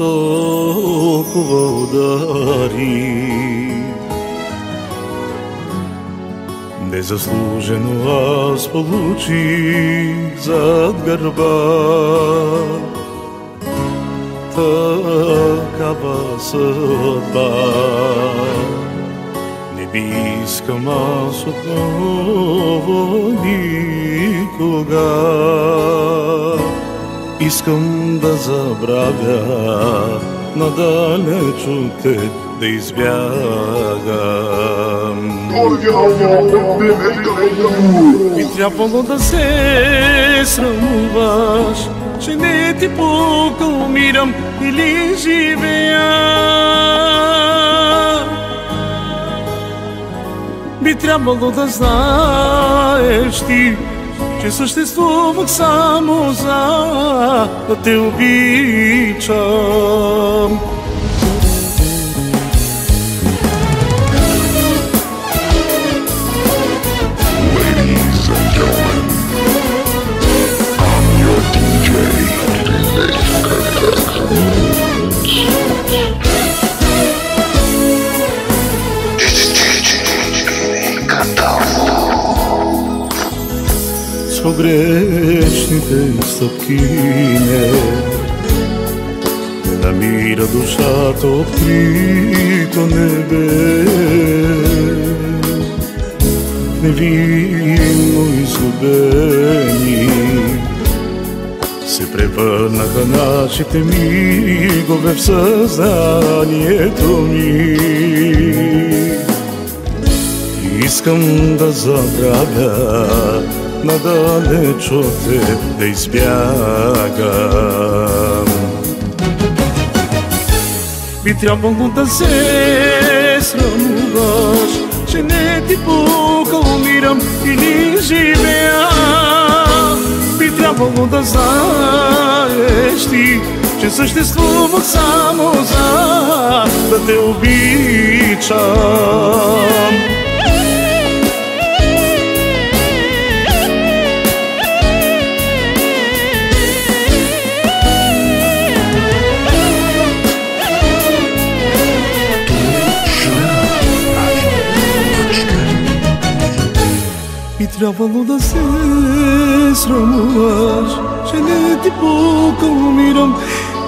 толкова удари. Незаслужено аз получих зад гърба такава съдба. Не би искам аз отново никога. Искам да забравя, надалеч от теб да избягам. Би трябвало да се срамуваш, че не ти пука, умирам или живея. Би трябвало да знаеш ти, че съществувах само за да те обичам. С погрешните стъпки не намира душата открито небе. Невинно изгубени се превърнаха нашите мигове в съзнанието ми. Искам да забравя, надалеч от теб да избягам. Би трябвало да се срамуваш, че не ти пука, умирам или живея. Би трябвало да знаеш ти, че съществувах само за да те обичам. Би трябвало да се срамуваш, че не ти пука, умирам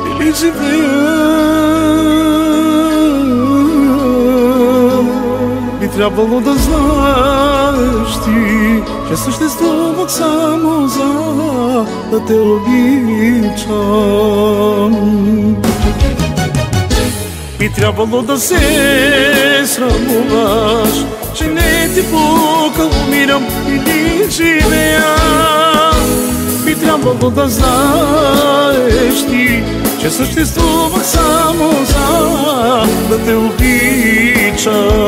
или живея. Би трябвало да знаеш ти, че съществувах само за да те обичам. Би трябвало да се срамуваш, че не ти пука, умирам или живея. Би трябвало да знаеш ти, че съществувах само за да те обичам.